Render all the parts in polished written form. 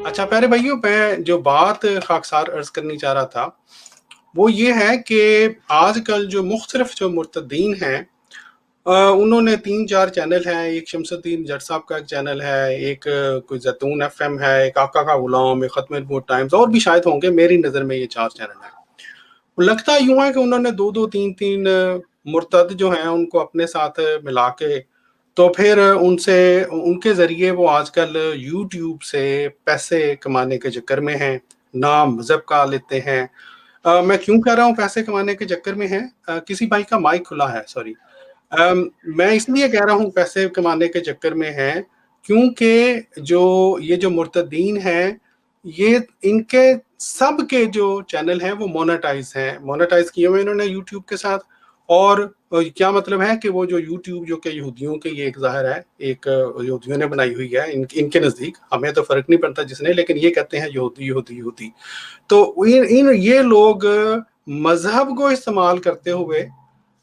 अच्छा प्यारे भाइयों, मैं जो बात खाकसार अर्ज करनी चाह रहा था वो ये है कि आजकल जो मुख्तलिफ जो मुर्तदीन हैं, उन्होंने 3-4 चैनल हैं। एक शमसुद्दीन जट साहब का एक चैनल है, एक कोई जैतून एफएम है, एक आका का गुलाम, एक खत्म रिपोर्ट टाइम्स, और भी शायद होंगे। मेरी नज़र में ये 4 चैनल हैं। लगता यूं है कि उन्होंने 2-2 3-3 मुर्तद जो हैं उनको अपने साथ मिला के, तो फिर उनसे उनके ज़रिए वो आजकल यूट्यूब से पैसे कमाने के चक्कर में हैं, नाम मज़हब का लेते हैं। मैं क्यों कह रहा हूँ पैसे कमाने के चक्कर में हैं? किसी भाई का माइक खुला है, सॉरी। मैं इसलिए कह रहा हूँ पैसे कमाने के चक्कर में हैं, क्योंकि जो मुर्तदीन हैं, ये इनके सब के जो चैनल हैं वो मोनेटाइज हैं, मोनेटाइज किए हुए इन्होंने यूट्यूब के साथ। और क्या मतलब है कि वो जो यूट्यूब जो कि यहूदियों के, ये एक ज़ाहिर है, एक यहूदियों ने बनाई हुई है। इनके नज़दीक हमें तो फ़र्क नहीं पड़ता जिसने, लेकिन ये कहते हैं यहूदी यहूदी यहूदी। तो ये लोग मजहब को इस्तेमाल करते हुए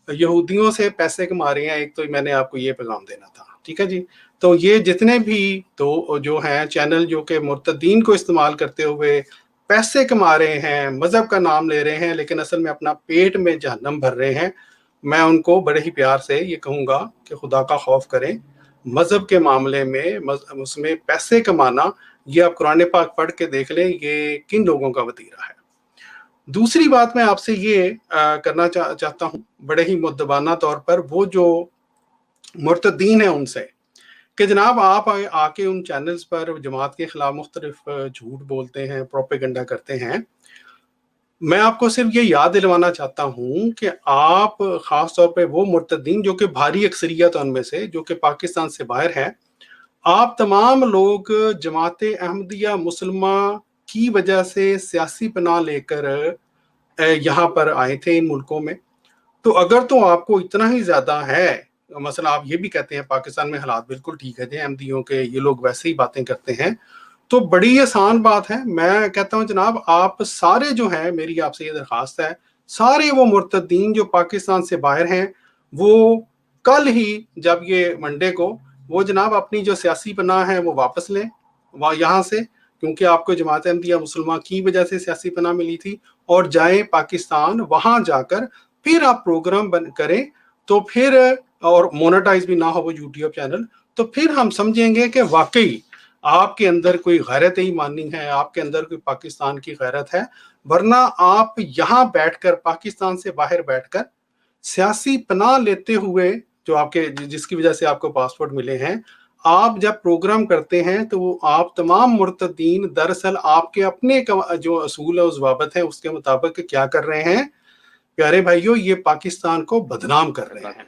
यहूदियों से पैसे कमा रहे हैं। एक तो मैंने आपको ये पैगाम देना था, ठीक है जी। तो ये जितने भी तो जो हैं चैनल जो कि मुर्तदीन को इस्तेमाल करते हुए पैसे कमा रहे हैं, मजहब का नाम ले रहे हैं, लेकिन असल में अपना पेट में जहन्नम भर रहे हैं, मैं उनको बड़े ही प्यार से ये कहूँगा कि खुदा का खौफ करें। मजहब के मामले में उसमें पैसे कमाना, ये आप कुरान पाक पढ़ के देख लें, ये किन लोगों का वतीरा है। दूसरी बात मैं आपसे ये करना चाहता हूँ बड़े ही मुद्दबाना तौर पर, वो जो मुर्तदीन है उनसे, कि जनाब आप आके उन चैनल्स पर जमात के खिलाफ मुख्तलिफ झूठ बोलते हैं, प्रोपेगेंडा करते हैं। मैं आपको सिर्फ ये याद दिलवाना चाहता हूँ कि आप ख़ास तौर पे वो मुर्तदीन जो कि भारी अक्सरियत उनमें से जो कि पाकिस्तान से बाहर हैं, आप तमाम लोग जमात अहमदिया मुसलमा की वजह से सियासी पनाह लेकर यहाँ पर आए थे इन मुल्कों में। तो अगर तो आपको इतना ही ज़्यादा है, मसला आप ये भी कहते हैं पाकिस्तान में हालात बिल्कुल ठीक है जी, अहमदियों के, ये लोग वैसे ही बातें करते हैं, तो बड़ी आसान बात है। मैं कहता हूँ जनाब, आप सारे जो हैं, मेरी आपसे ये दरख्वास्त है, सारे वो मुर्तदीन जो पाकिस्तान से बाहर हैं, वो कल ही, जब ये मंडे को, वो जनाब अपनी जो सियासी पनाह है वो वापस लें वहाँ यहाँ से, क्योंकि आपको जमात अहमदिया मुसलमान की वजह से सियासी पनाह मिली थी, और जाएं पाकिस्तान, वहाँ जाकर फिर आप प्रोग्राम करें, तो फिर, और मोनेटाइज भी ना हो वो यूट्यूब चैनल, तो फिर हम समझेंगे कि वाकई आपके अंदर कोई गैरत ईमानी है, आपके अंदर कोई पाकिस्तान की गैरत है। वरना आप यहाँ बैठकर, पाकिस्तान से बाहर बैठकर सियासी पनाह लेते हुए, जो आपके जिसकी वजह से आपको पासपोर्ट मिले हैं, आप जब प्रोग्राम करते हैं तो वो आप तमाम मुर्तदीन दरअसल आपके अपने जो असूल है, उस बाबत है, उसके मुताबिक क्या कर रहे हैं प्यारे भाइयों, ये पाकिस्तान को बदनाम कर रहे हैं।